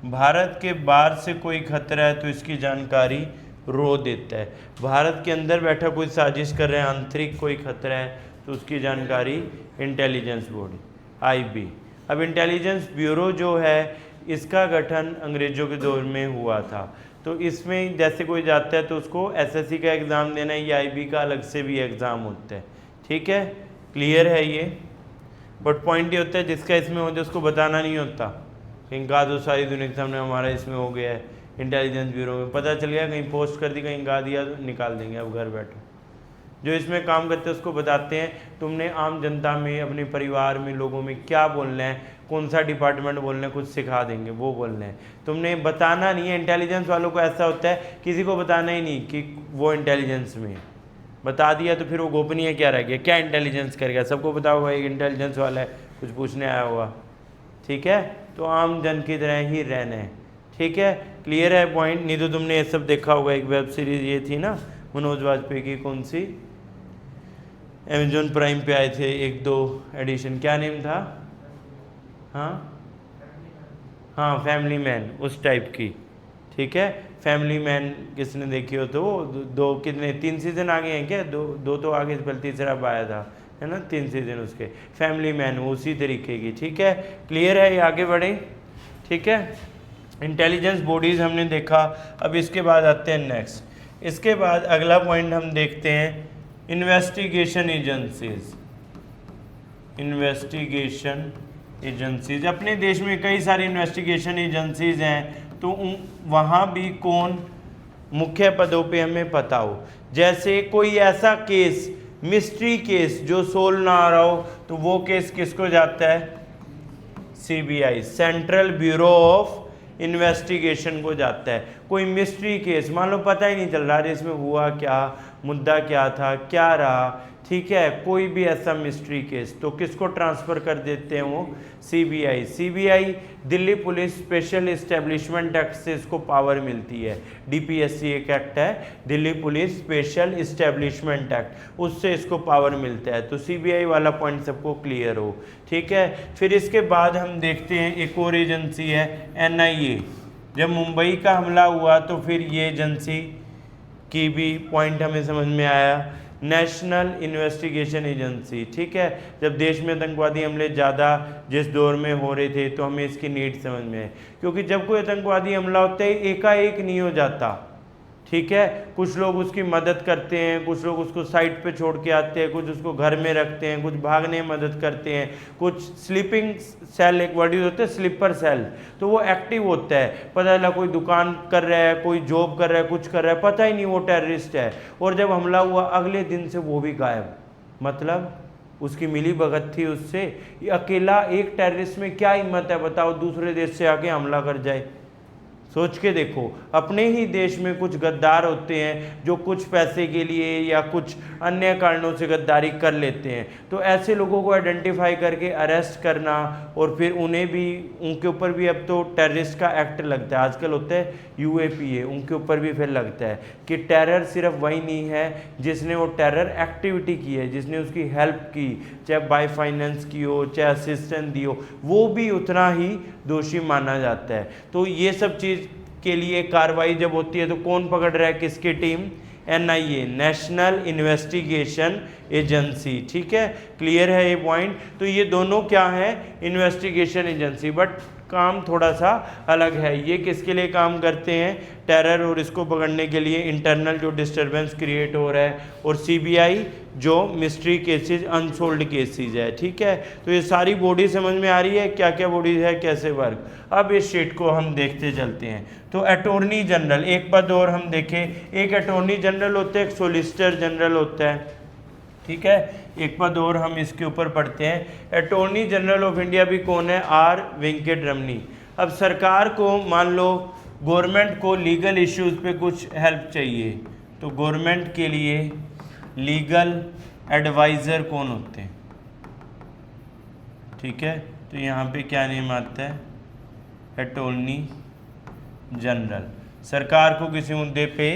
भारत के बाहर से कोई खतरा है तो इसकी जानकारी रो देता है, भारत के अंदर बैठा कोई साजिश कर रहा है, आंतरिक कोई खतरा है तो उसकी जानकारी इंटेलिजेंस बॉडी IB। अब इंटेलिजेंस ब्यूरो जो है इसका गठन अंग्रेजों के दौर में हुआ था, तो इसमें जैसे कोई जाता है तो उसको SSC का एग्ज़ाम देना है, या IB का अलग से भी एग्ज़ाम होता है, ठीक है। क्लियर है ये? बट पॉइंट ये होता है जिसका इसमें होता है उसको बताना नहीं होता, कहीं गा दो सारी दुनिया के सामने हमारा इसमें हो गया है इंटेलिजेंस ब्यूरो में, पता चल गया, कहीं पोस्ट कर दी, कहीं गा दिया तो निकाल देंगे, अब घर बैठो। जो इसमें काम करते हैं उसको बताते हैं तुमने आम जनता में, अपने परिवार में, लोगों में क्या बोलना है, कौन सा डिपार्टमेंट बोलना है, कुछ सिखा देंगे, वो बोलना है, तुमने बताना नहीं है। इंटेलिजेंस वालों को ऐसा होता है किसी को बताना ही नहीं कि वो इंटेलिजेंस में, बता दिया तो फिर वो गोपनीय क्या रह गया, क्या इंटेलिजेंस करेगा, सबको बताओ भाई इंटेलिजेंस वाला है, कुछ पूछने आया हुआ, ठीक है। तो आम जन की तरह ही रहना है, ठीक है। क्लियर है पॉइंट? नहीं तो तुमने ये सब देखा होगा, एक वेब सीरीज ये थी ना मनोज वाजपेयी की, कौन सी, अमेजोन प्राइम पे आए थे 1-2 एडिशन, क्या नेम था? हाँ फैमिली मैन, उस टाइप की, ठीक है। फैमिली मैन किसने देखी हो तो वो दो कितने 3 सीज़न आ गए हैं क्या? दो तो आगे, पहले तीसरा अब आया था, है ना, 3 सीज़न उसके। फैमिली मैन उसी तरीके की, ठीक है। क्लियर है? ये आगे बढ़े, ठीक है। इंटेलिजेंस बॉडीज़ हमने देखा। अब इसके बाद आते हैं नेक्स्ट, इसके बाद अगला पॉइंट हम देखते हैं इन्वेस्टिगेशन एजेंसीज। इन्वेस्टिगेशन एजेंसीज, अपने देश में कई सारी इन्वेस्टिगेशन एजेंसीज हैं, तो वहाँ भी कौन मुख्य पदों पे हमें पता हो। जैसे कोई ऐसा केस, मिस्ट्री केस जो सोल्व ना आ रहा हो, तो वो केस किसको जाता है? CBI, central bureau of investigation को जाता है। कोई मिस्ट्री केस मान लो पता ही नहीं चल रहा इसमें हुआ क्या, मुद्दा क्या था, क्या रहा, ठीक है, कोई भी ऐसा मिस्ट्री केस, तो किसको ट्रांसफ़र कर देते हैं वो? CBI। CBI Delhi police special establishment act से इसको पावर मिलती है। DPSC एक एक्ट है, Delhi police special establishment act, उससे इसको पावर मिलता है। तो CBI वाला पॉइंट सबको क्लियर हो, ठीक है। फिर इसके बाद हम देखते हैं एक और एजेंसी है NIA। जब मुंबई का हमला हुआ तो फिर ये एजेंसी की भी पॉइंट हमें समझ में आया, नेशनल इन्वेस्टिगेशन एजेंसी, ठीक है। जब देश में आतंकवादी हमले ज़्यादा जिस दौर में हो रहे थे तो हमें इसकी नीड समझ में आई, क्योंकि जब कोई आतंकवादी हमला होता है एकाएक नहीं हो जाता, ठीक है। कुछ लोग उसकी मदद करते हैं, कुछ लोग उसको साइट पे छोड़ के आते हैं, कुछ उसको घर में रखते हैं, कुछ भागने में मदद करते हैं, कुछ स्लीपिंग सेल, एक वर्ड होता है स्लीपर सेल, तो वो एक्टिव होता है, पता चला कोई दुकान कर रहा है, कोई जॉब कर रहा है, कुछ कर रहा है, पता ही नहीं वो टेररिस्ट है, और जब हमला हुआ अगले दिन से वो भी गायब, मतलब उसकी मिली भगत थी उससे। ये अकेला एक टेररिस्ट में क्या हिम्मत है बताओ, दूसरे देश से आके हमला कर जाए। सोच के देखो, अपने ही देश में कुछ गद्दार होते हैं जो कुछ पैसे के लिए या कुछ अन्य कारणों से गद्दारी कर लेते हैं, तो ऐसे लोगों को आइडेंटिफाई करके अरेस्ट करना और फिर उन्हें भी, उनके ऊपर भी अब तो टेररिस्ट का एक्ट लगता है, आजकल होता है UAPA, उनके ऊपर भी फिर लगता है कि टेरर सिर्फ वही नहीं है जिसने वो टेरर एक्टिविटी की है, जिसने उसकी हेल्प की, चाहे बाय फाइनेंस की हो, चाहे असिस्टेंस दी हो, वो भी उतना ही दोषी माना जाता है। तो ये सब चीज़ के लिए कार्रवाई जब होती है तो कौन पकड़ रहा है, किसकी team, NIA, national investigation agency. ठीक है, क्लियर है ये पॉइंट। तो ये दोनों क्या है, इन्वेस्टिगेशन एजेंसी, बट काम थोड़ा सा अलग है। ये किसके लिए काम करते हैं, टेरर और इसको पकड़ने के लिए, इंटरनल जो डिस्टरबेंस क्रिएट हो रहा है, और CBI जो मिस्ट्री केसेस, अनसोल्ड केसेस है। ठीक है, तो ये सारी बॉडी समझ में आ रही है, क्या क्या बॉडी है, कैसे वर्क। अब इस शीट को हम देखते चलते हैं। तो अटॉर्नी जनरल, एक पद और हम देखें, एक अटॉर्नी जनरल होता है, एक सोलिसिटर जनरल होता है। ठीक है, एक पद और हम इसके ऊपर पढ़ते हैं। अटॉर्नी जनरल ऑफ इंडिया भी कौन है, R वेंकट रमनी। अब सरकार को मान लो गवर्नमेंट को लीगल इश्यूज पे कुछ हेल्प चाहिए, तो गवर्नमेंट के लिए लीगल एडवाइज़र कौन होते हैं। ठीक है, तो यहाँ पे क्या नेम आता है, अटॉर्नी जनरल। सरकार को किसी मुद्दे पे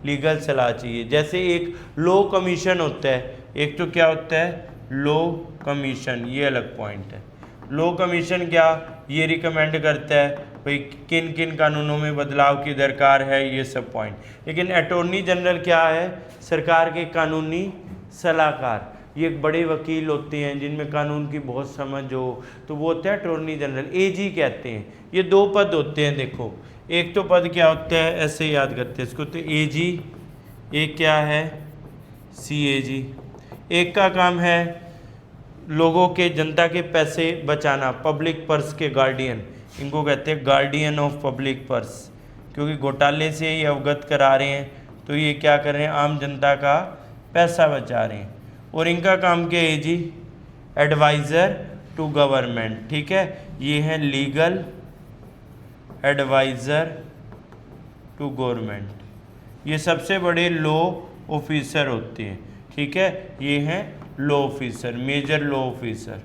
लीगल सलाह चाहिए, जैसे एक लॉ कमीशन होता है, एक तो क्या होता है लॉ कमीशन, ये अलग पॉइंट है। लॉ कमीशन क्या, ये रिकमेंड करता है भाई किन किन कानूनों में बदलाव की दरकार है, ये सब पॉइंट। लेकिन अटॉर्नी जनरल क्या है, सरकार के कानूनी सलाहकार। ये एक बड़े वकील होते हैं जिनमें कानून की बहुत समझ हो, तो वो होता है अटॉर्नी जनरल, AG कहते हैं। ये दो पद होते हैं, देखो एक तो पद क्या होता है, ऐसे याद करते हैं इसको, तो AG, एक क्या है CAG। एक का काम है लोगों के, जनता के पैसे बचाना, पब्लिक पर्स के गार्डियन, इनको कहते हैं गार्डियन ऑफ पब्लिक पर्स, क्योंकि घोटाले से ये अवगत करा रहे हैं, तो ये क्या कर रहे हैं, आम जनता का पैसा बचा रहे हैं। और इनका काम क्या है जी, एडवाइज़र टू गवर्नमेंट। ठीक है, ये है लीगल एडवाइज़र टू गवर्नमेंट, ये सबसे बड़े लॉ ऑफिसर होते हैं। ठीक है, ये हैं law officer, major law officer.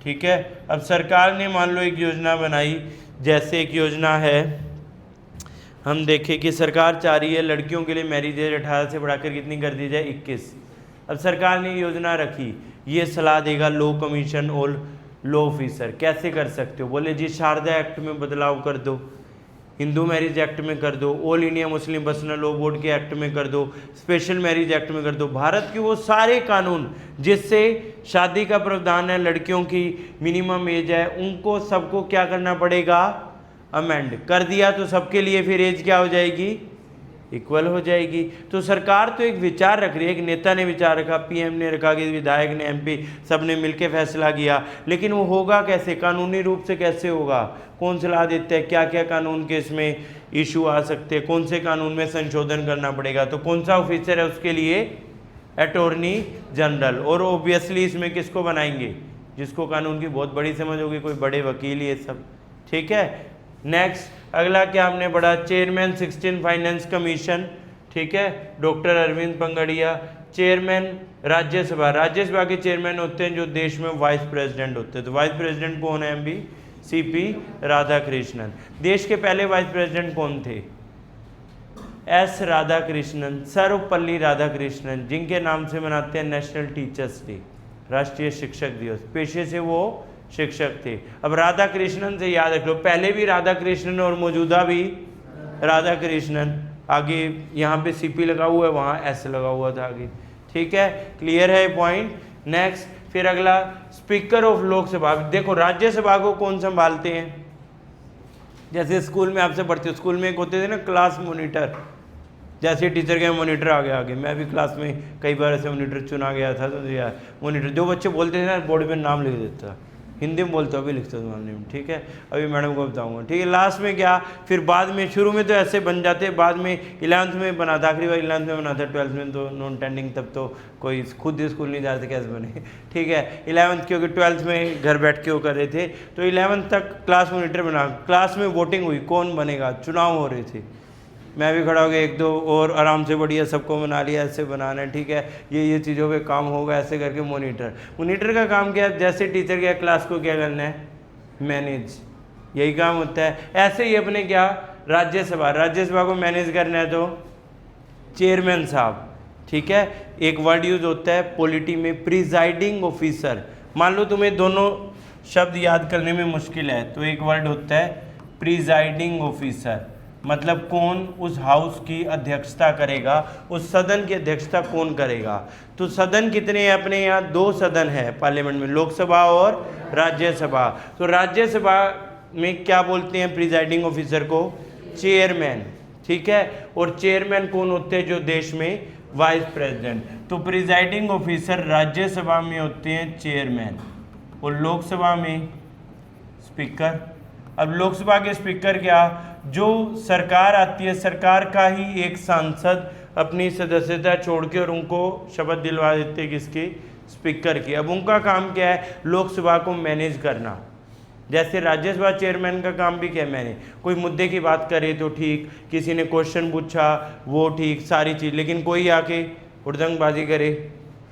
ठीक है, अब सरकार ने मान लो एक योजना बनाई, जैसे एक योजना है, हम देखें कि सरकार चाह रही है लड़कियों के लिए मैरिज एज 18 से बढ़ाकर कितनी कर दी जाए, 21। अब सरकार ने योजना रखी, ये सलाह देगा लॉ कमीशन और लॉ ऑफिसर, कैसे कर सकते हो, बोले जी शारदा एक्ट में बदलाव कर दो, हिंदू मैरिज एक्ट में कर दो, all India Muslim personal law board के एक्ट में कर दो, स्पेशल मैरिज एक्ट में कर दो। भारत के वो सारे कानून जिससे शादी का प्रावधान है, लड़कियों की मिनिमम एज है, उनको सबको क्या करना पड़ेगा, अमेंड कर दिया, तो सबके लिए फिर एज क्या हो जाएगी, इक्वल हो जाएगी। तो सरकार तो एक विचार रख रही है, एक नेता ने विचार रखा, PM ने रखा, कि विधायक ने, MP सब ने मिलकर फैसला किया, लेकिन वो होगा कैसे, कानूनी रूप से कैसे होगा, कौन सलाह देते हैं, क्या क्या कानून के इसमें इशू आ सकते हैं, कौन से कानून में संशोधन करना पड़ेगा, तो कौन सा ऑफिसर है उसके लिए, अटॉर्नी जनरल। और ऑब्वियसली इसमें किसको बनाएंगे, जिसको कानून की बहुत बड़ी समझ होगी, कोई बड़े वकील, ये सब। ठीक है, नेक्स्ट अगला क्या हमने पढ़ा, चेयरमैन 16 फाइनेंस कमीशन। ठीक है, डॉक्टर अरविंद पंगड़िया। चेयरमैन राज्यसभा, राज्यसभा के चेयरमैन होते हैं जो देश में वाइस प्रेसिडेंट होते हैं, तो वाइस प्रेसिडेंट कौन है, MB CP राधाकृष्णन। देश के पहले वाइस प्रेसिडेंट कौन थे, S राधाकृष्णन, सर्वपल्ली राधाकृष्णन, जिनके नाम से मनाते हैं नेशनल टीचर्स डे, राष्ट्रीय शिक्षक दिवस, पेशे से वो शिक्षक थे। अब राधा कृष्णन से याद रख लो, पहले भी राधा कृष्णन और मौजूदा भी राधा कृष्णन, आगे यहाँ पे CP लगा हुआ है, वहाँ S लगा हुआ था आगे। ठीक है, क्लियर है पॉइंट। नेक्स्ट फिर अगला, स्पीकर ऑफ लोकसभा। देखो राज्यसभा को कौन संभालते हैं, जैसे स्कूल में आपसे पढ़ते हो, स्कूल में एक होते थे ना क्लास मॉनिटर, जैसे टीचर के मॉनिटर आगे आगे, मैं भी क्लास में कई बार ऐसे मॉनिटर चुना गया था, तो यार मॉनिटर जो बच्चे बोलते थे ना बोर्ड पे नाम लिख देता, हिंदी में बोलते हो, अभी लिखते हो मामले में। ठीक है, अभी मैडम को बताऊंगा। ठीक है, लास्ट में क्या, फिर बाद में, शुरू में तो ऐसे बन जाते, बाद में 11th में बना था, आखिरी बार 11th में बना था, 12th में तो नॉन टेंडिंग, तब तो कोई खुद स्कूल नहीं जा रहे थे, कैसे बने। ठीक है, 11th क्योंकि 12th में घर बैठ के वो कर रहे थे, तो 11th तक क्लास मॉनिटर बना, क्लास में वोटिंग हुई कौन बनेगा, चुनाव हो रहे थे, मैं भी खड़ा हो गया, एक दो और आराम से बढ़िया सबको बना लिया, ऐसे बनाना है। ठीक है, ये चीज़ों पे काम होगा, ऐसे करके मॉनिटर का काम क्या है, जैसे टीचर गया क्लास को क्या करना है, मैनेज, यही काम होता है। ऐसे ही अपने क्या, राज्यसभा को मैनेज करना है तो चेयरमैन साहब। ठीक है, एक वर्ड यूज होता है पॉलिटी में, प्रिजाइडिंग ऑफिसर। मान लो तुम्हें दोनों शब्द याद करने में मुश्किल है, तो एक वर्ड होता है प्रिजाइडिंग ऑफिसर, मतलब कौन उस हाउस की अध्यक्षता करेगा, उस सदन की अध्यक्षता कौन करेगा। तो सदन कितने हैं अपने यहाँ, 2 सदन है पार्लियामेंट में, लोकसभा और राज्यसभा। तो राज्यसभा में क्या बोलते हैं प्रिजाइडिंग ऑफिसर को, चेयरमैन, ठीक है। और चेयरमैन कौन होते हैं जो देश में, वाइस प्रेसिडेंट। तो प्रिजाइडिंग ऑफिसर राज्यसभा में होते हैं चेयरमैन और लोकसभा में स्पीकर। अब लोकसभा के स्पीकर क्या, जो सरकार आती है, सरकार का ही एक सांसद अपनी सदस्यता छोड़ के और उनको शपथ दिलवा देते हैं किसकी, स्पीकर की। अब उनका काम क्या है, लोकसभा को मैनेज करना। जैसे राज्यसभा चेयरमैन का काम भी क्या है, मैंने कोई मुद्दे की बात करे तो ठीक, किसी ने क्वेश्चन पूछा वो ठीक, सारी चीज़। लेकिन कोई आके हुड़दंगबाजी करे,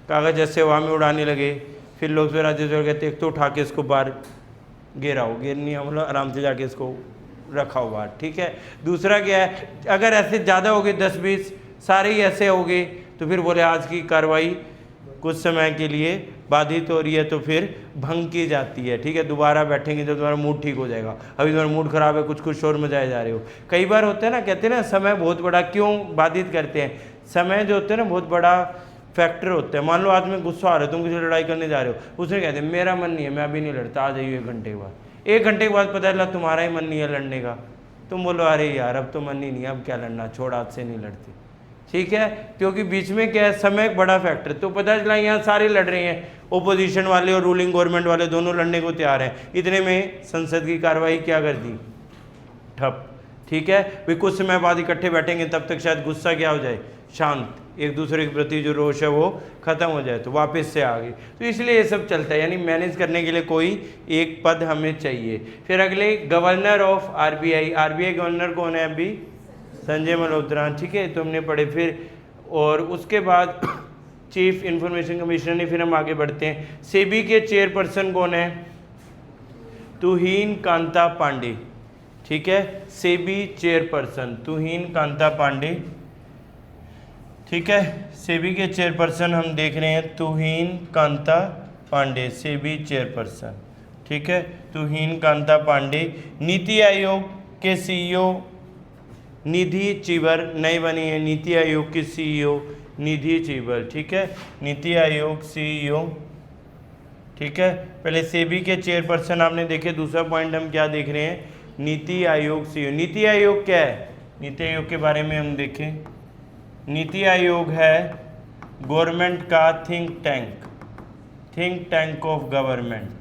कागज ऐसे हवा में उड़ाने लगे, फिर लोकसभा राज्यसभा कहते एक तो उठा के इसको बाहर गिराओ, गिरनी मतलब आराम से जाके इसको रखाओ बाहर, ठीक है। दूसरा क्या है, अगर ऐसे ज़्यादा हो गए 10-20 सारे ही ऐसे हो गए तो फिर बोले आज की कार्रवाई कुछ समय के लिए बाधित हो रही है तो फिर भंग की जाती है, ठीक है। दोबारा बैठेंगे तो तुम्हारा मूड ठीक हो जाएगा, अभी तुम्हारा मूड खराब है, कुछ शोर मचाए जा रहे हो। कई बार होता है ना, कहते हैं ना समय बहुत बड़ा क्यों बाधित करते हैं, समय जो होता है ना बहुत बड़ा फैक्टर होता है। मान लो आज में गुस्सा आ रहा है, तुम किसी लड़ाई करने जा रहे हो, उसने कहते हैं मेरा मन नहीं है, मैं अभी नहीं लड़ता, आ जाइए 1 घंटे के बाद। 1 घंटे के बाद पता चला तुम्हारा ही मन नहीं है लड़ने का, तुम बोलो अरे यार अब तो मन ही नहीं है, अब क्या लड़ना, छोड़ आज से नहीं लड़ती, ठीक है। क्योंकि बीच में क्या है, समय एक बड़ा फैक्टर। तो पता चला यहाँ सारे लड़ रहे हैं, ओपोजिशन वाले और रूलिंग गवर्नमेंट वाले दोनों लड़ने को तैयार हैं। इतने में संसद की कार्रवाई क्या कर दी, ठप, ठीक है। वे कुछ समय बाद इकट्ठे बैठेंगे, तब तक शायद गुस्सा क्या हो जाए, शांत, एक दूसरे के प्रति जो रोष है वो खत्म हो जाए, तो वापस से आ गई। तो इसलिए ये सब चलता है, यानी मैनेज करने के लिए कोई एक पद हमें चाहिए। फिर अगले governor of RBI, RBI governor कौन है अभी, संजय मल्होत्रा, ठीक है, तो हमने पढ़े। फिर और उसके बाद चीफ इंफॉर्मेशन कमिश्नर ने, फिर हम आगे बढ़ते हैं। सेबी के चेयरपर्सन कौन है, तुहिन कांता पांडे, ठीक है। सेबी चेयरपर्सन तुहिन कांता पांडे, ठीक है। सेबी के चेयरपर्सन हम देख रहे हैं तुहिन कांता पांडे, सेबी चेयरपर्सन, ठीक है, तुहिन कांता पांडे। नीति आयोग के सीईओ निधि चिवर, नई बनी है नीति आयोग की सीईओ निधि चिवर, ठीक है, नीति आयोग सीईओ, ठीक है। पहले सेबी के चेयरपर्सन आपने देखे, दूसरा पॉइंट हम क्या देख रहे हैं, नीति आयोग सीईओ। नीति आयोग क्या है, नीति आयोग के बारे में हम देखें। नीति आयोग है गवर्नमेंट का थिंक टैंक ऑफ गवर्नमेंट।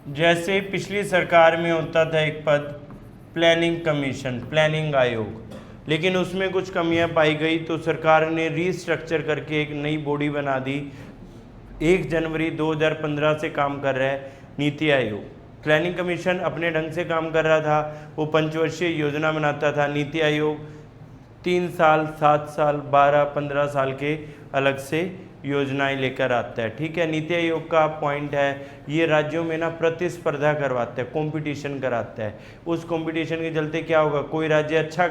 जैसे पिछली सरकार में होता था एक पद प्लानिंग कमीशन, प्लानिंग आयोग, लेकिन उसमें कुछ कमियां पाई गई तो सरकार ने रीस्ट्रक्चर करके एक नई बॉडी बना दी। 1 जनवरी 2015 से काम कर रहा है नीति आयोग। प्लानिंग कमीशन अपने ढंग से काम कर रहा था, वो पंचवर्षीय योजना बनाता था। नीति आयोग 3 साल, 7 साल, 12, 15 साल के अलग से योजनाएं लेकर आता है, ठीक है। नीति आयोग का पॉइंट है ये राज्यों में ना प्रतिस्पर्धा करवाता है, कंपटीशन कराता है। उस कंपटीशन के चलते क्या होगा, कोई राज्य अच्छा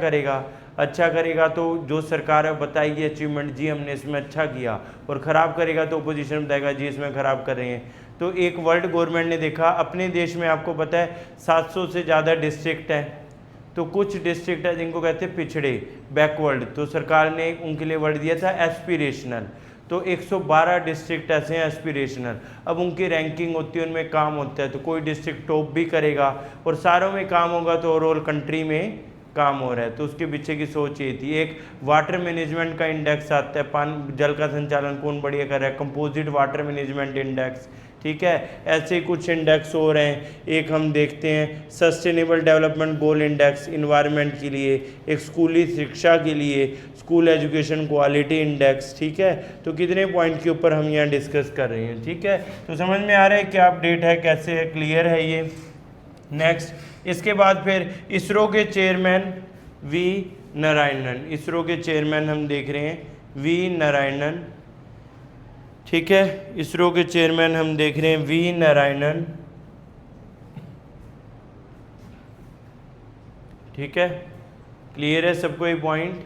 करेगा तो जो सरकार है बताएगी अचीवमेंट, जी हमने इसमें अच्छा किया, और ख़राब करेगा तो अपोजिशन बताएगा जी इसमें ख़राब कर रहे हैं। तो एक वर्ल्ड गवर्नमेंट ने देखा अपने देश में, आपको पता है 700 से ज़्यादा डिस्ट्रिक्ट हैं, तो कुछ डिस्ट्रिक्ट है जिनको कहते हैं पिछड़े, बैकवर्ड, तो सरकार ने उनके लिए वर्ड दिया था एस्पिरेशनल। तो 112 डिस्ट्रिक्ट ऐसे हैं एस्पिरेशनल। अब उनकी रैंकिंग होती है, उनमें काम होता है, तो कोई डिस्ट्रिक्ट टॉप भी करेगा और सारों में काम होगा तो ओवरऑल कंट्री में काम हो रहा है। तो उसके पीछे की सोच ये थी। एक वाटर मैनेजमेंट का इंडेक्स आता है, पानी जल का संचालन कौन बढ़िया कर रहा है, कंपोजिट वाटर मैनेजमेंट इंडेक्स, ठीक है। ऐसे ही कुछ इंडेक्स हो रहे हैं। एक हम देखते हैं sustainable development goal index environment के लिए, एक स्कूली शिक्षा के लिए स्कूल एजुकेशन क्वालिटी इंडेक्स, ठीक है। तो कितने पॉइंट के ऊपर हम यहाँ डिस्कस कर रहे हैं, ठीक है। तो समझ में आ रहा है क्या अपडेट है, कैसे है, क्लियर है ये। नेक्स्ट इसके बाद फिर इसरो के चेयरमैन वी नारायणन, इसरो के चेयरमैन हम देख रहे हैं वी नारायणन, ठीक है। इसरो के चेयरमैन हम देख रहे हैं वी नारायणन, ठीक है। क्लियर है सबको ये पॉइंट।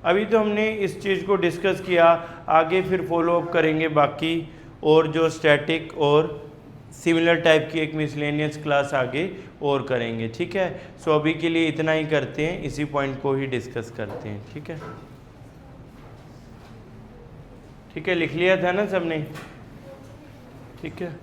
अभी तो हमने इस चीज़ को डिस्कस किया, आगे फिर फॉलो अप करेंगे बाकी और जो स्टैटिक और सिमिलर टाइप की एक मिसलेनियस क्लास आगे और करेंगे, ठीक है। सो अभी के लिए इतना ही करते हैं, इसी पॉइंट को ही डिस्कस करते हैं, ठीक है। ठीक है, लिख लिया था ना सबने? ठीक है।